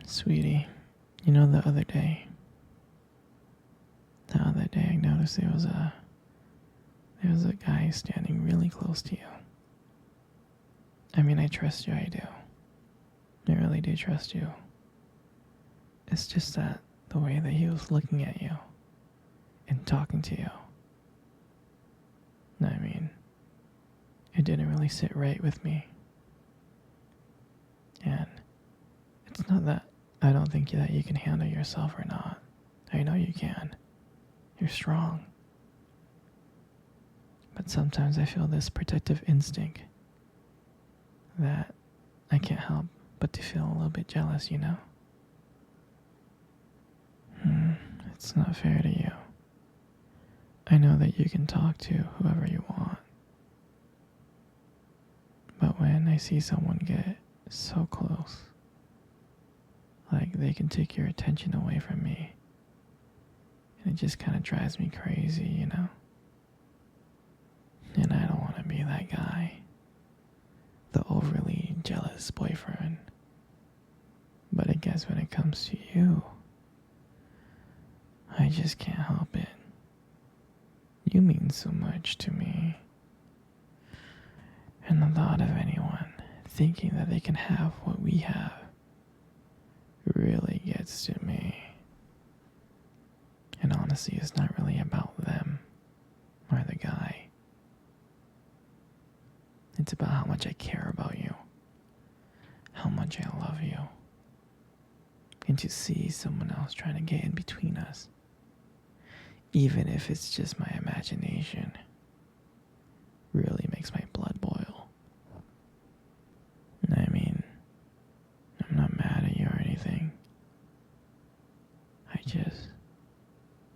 Sweetie, you know the other day I noticed there was a guy standing really close to you. I mean, I trust you, I do. I really do trust you. It's just that the way that he was looking at you and talking to you, I mean, it didn't really sit right with me. And it's not that I don't think that you can handle yourself or not. I know you can. You're strong. But sometimes I feel this protective instinct that I can't help but to feel a little bit jealous, you know? It's not fair to you. I know that you can talk to whoever you want. But when I see someone get so close, like they can take your attention away from me, and it just kind of drives me crazy, you know? And I don't want to be that guy, the overly jealous boyfriend. But I guess when it comes to you, I just can't help it. You mean so much to me. And the thought of anyone thinking that they can have what we have really gets to me. And honestly, it's not really about them or the guy. It's about how much I care about you, how much I love you. And to see someone else trying to get in between us, even if it's just my imagination, really makes my blood boil. I mean, I'm not mad at you or anything.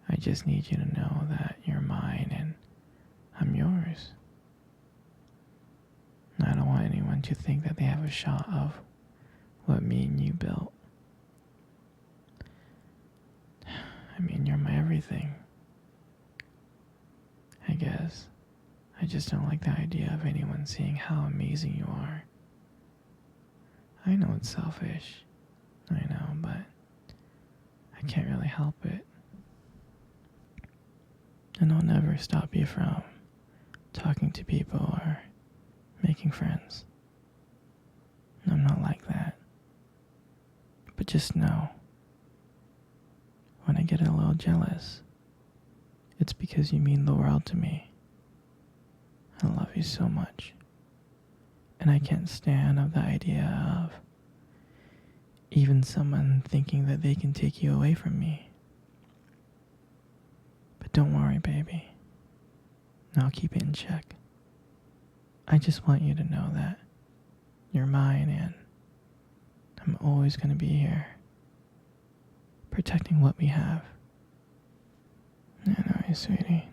I just need you to know that you're mine and I'm yours. I don't want anyone to think that they have a shot of what me and you built. I mean, you're my everything. I guess. I just don't like the idea of anyone seeing how amazing you are. I know it's selfish. I know, but I can't really help it. And I'll never stop you from talking to people or making friends. I'm not like that. But just know, when I get a little jealous, it's because you mean the world to me. I love you so much. And I can't stand of the idea of even someone thinking that they can take you away from me. But don't worry, baby. I'll keep it in check. I just want you to know that you're mine and I'm always going to be here, protecting what we have. Anyway, sweetie,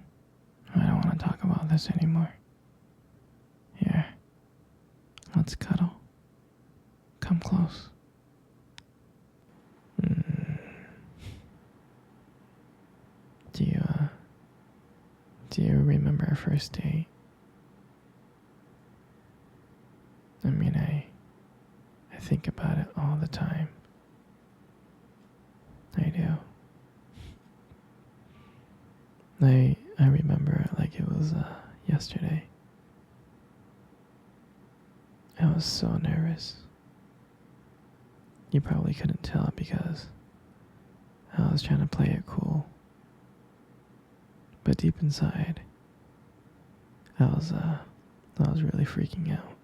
I don't want to talk about this anymore. Here, let's cuddle. Come close. Do you remember our first date? I mean, I think about it all the time. I do. I remember it like it was yesterday. I was so nervous. You probably couldn't tell because I was trying to play it cool. But deep inside, I was really freaking out.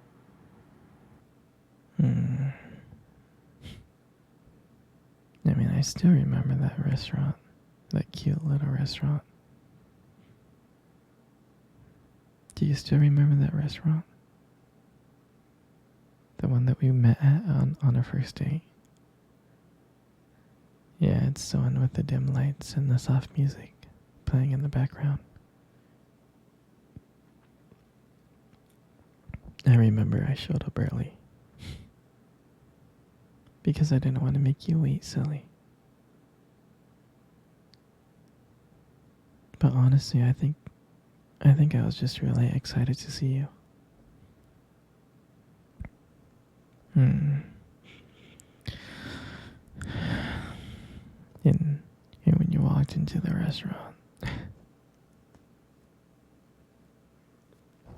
I mean, I still remember that restaurant, that cute little restaurant. Do you still remember that restaurant? The one that we met at on our first date? Yeah, it's the one with the dim lights and the soft music playing in the background. I remember I showed up early. Because I didn't want to make you wait, silly. But honestly, I think I was just really excited to see you.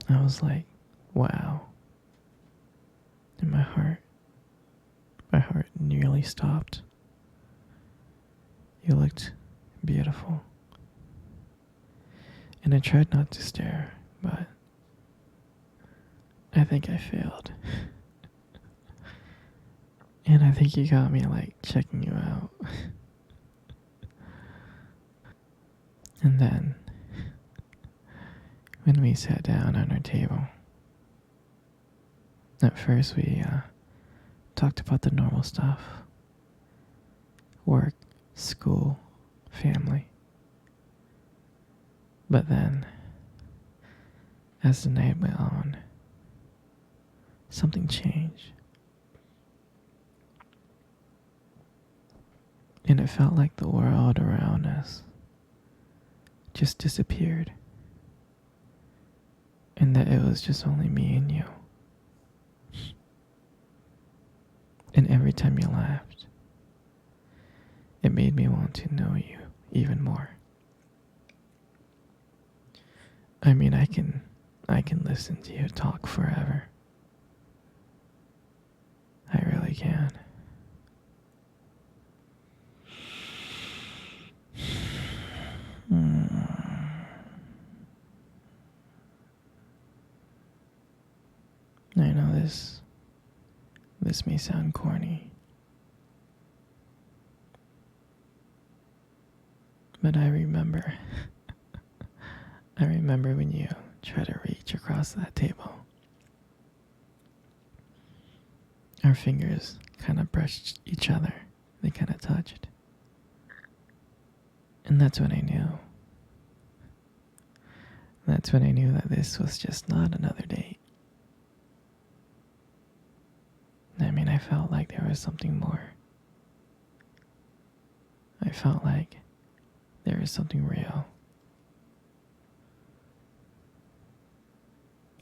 I was like, wow. And my heart nearly stopped. You looked beautiful. And I tried not to stare, but I think I failed. And I think you got me like checking you out. And then, when we sat down on our table, at first we talked about the normal stuff: work, school, family. But then, as the night went on, something changed. And it felt like the world around us just disappeared. And that it was just only me and you. And every time you laughed, it made me want to know you even more. I mean, I can listen to you talk forever. I really can. I know this may sound corny, but I remember when you try to reach across that table. Our fingers kind of brushed each other. They kind of touched. And that's when I knew. That's when I knew that this was just not another date. I mean, I felt like there was something more. I felt like there was something real.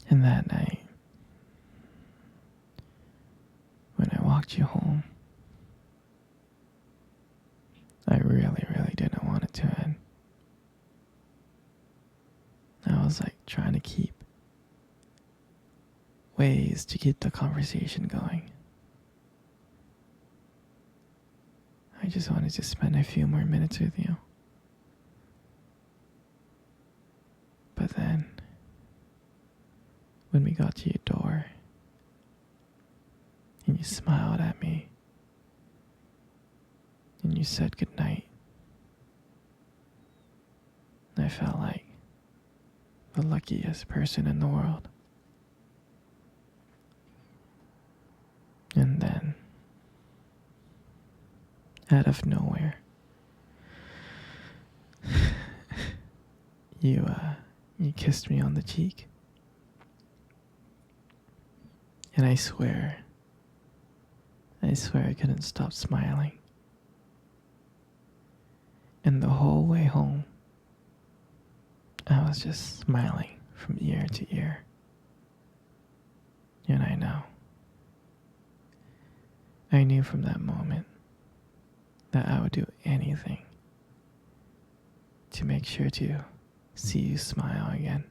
And that night, when I walked you home, I really, really didn't want it to end. I was like trying to keep ways to keep the conversation going. I just wanted to spend a few more minutes with you. But then, when we got to your door, and you smiled at me, and you said goodnight, I felt like the luckiest person in the world. And then, out of nowhere, you kissed me on the cheek. And I swear I couldn't stop smiling. And the whole way home, I was just smiling from ear to ear. And I knew from that moment that I would do anything to make sure to see you smile again.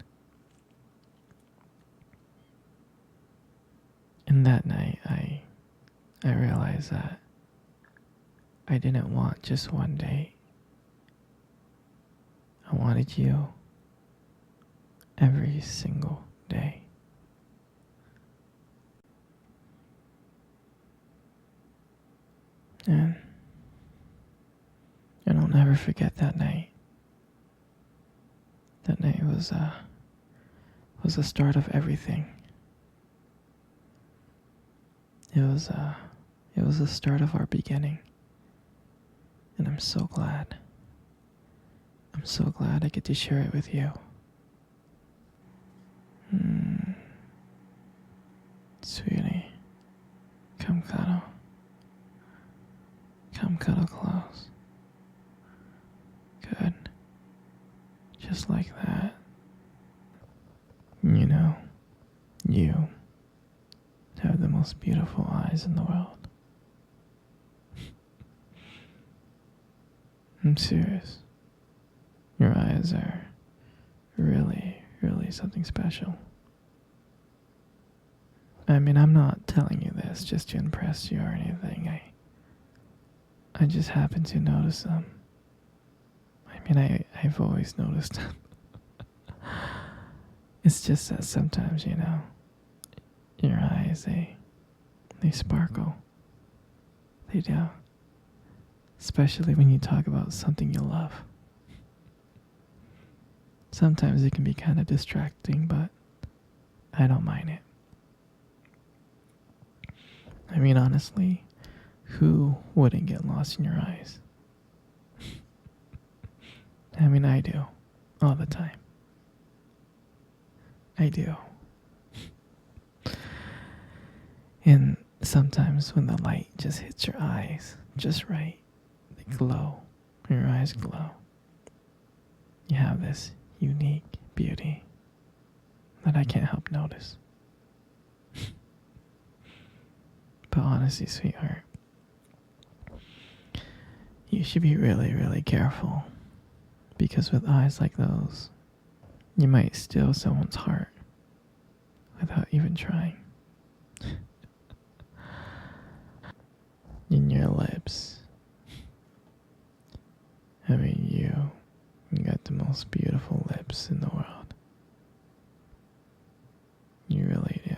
And that night, I realized that I didn't want just one date. I wanted you every single day. And I'll never forget that night. That night was the start of everything. It was the start of our beginning. And I'm so glad. I'm so glad I get to share it with you. Sweetie, come cuddle. Come cuddle close. Good. Just like that. You know, you have the most beautiful eyes in the world. I'm serious. Your eyes are really, really something special. I mean, I'm not telling you this just to impress you or anything. I just happen to notice them. I mean, I've always noticed them. It's just that sometimes, your eyes, they sparkle. They do. Especially when you talk about something you love. Sometimes it can be kind of distracting, but I don't mind it. I mean, honestly, who wouldn't get lost in your eyes? I mean, I do. All the time. I do. And sometimes when the light just hits your eyes just right, they glow. Your eyes glow. You have this unique beauty that I can't help notice. But honestly, sweetheart, you should be really, really careful. Because with eyes like those, you might steal someone's heart without even trying. In your lips. I mean, you got the most beautiful lips in the world. You really do.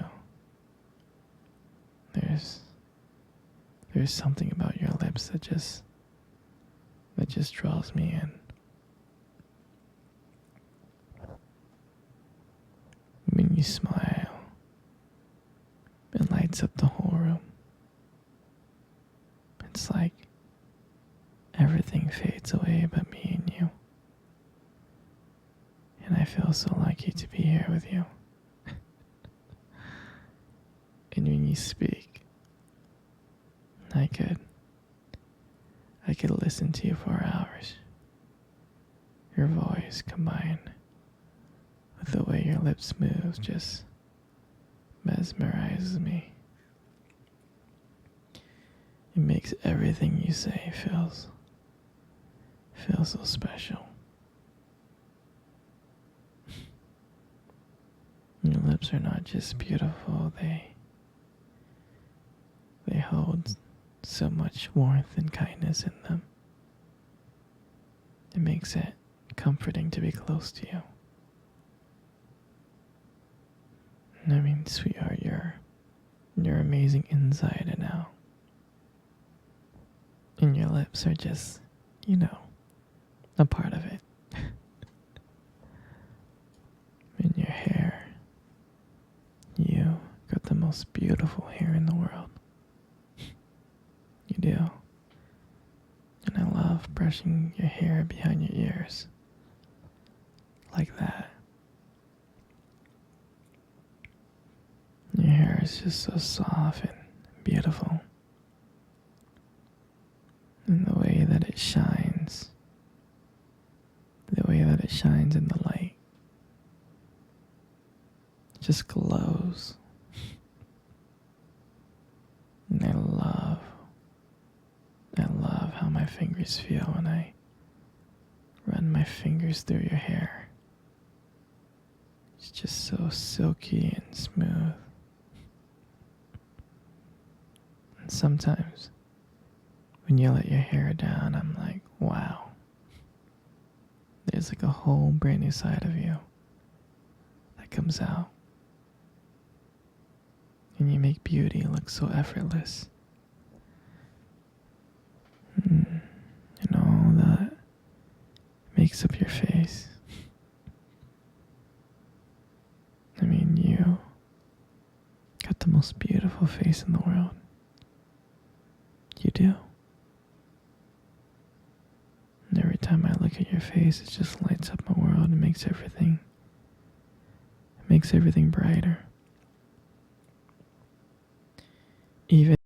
There's something about your lips that just draws me in. When you smile, it lights up the whole room. It's like everything fades away but me and you. And I feel so lucky to be here with you. And when you speak, I could listen to you for hours. Your voice combined with the way your lips move just mesmerizes me. It makes everything you say feel so special. Your lips are not just beautiful, they hold so much warmth and kindness in them. It makes it comforting to be close to you. I mean, sweetheart, you're amazing inside and out. And your lips are just, a part of it. And your hair, you got the most beautiful hair in the world. You do. And I love brushing your hair behind your ears. Like that. Your hair is just so soft and beautiful. And the way that it shines. The way that it shines in the light. It just glows. And I love how my fingers feel when I run my fingers through your hair. It's just so silky and smooth. And sometimes, when you let your hair down, I'm like, wow. There's like a whole brand new side of you that comes out. And you make beauty look so effortless. And all that makes up your face. I mean, you got the most beautiful face in the world. You do. And every time I look at your face, it just lights up my world and makes everything brighter. Even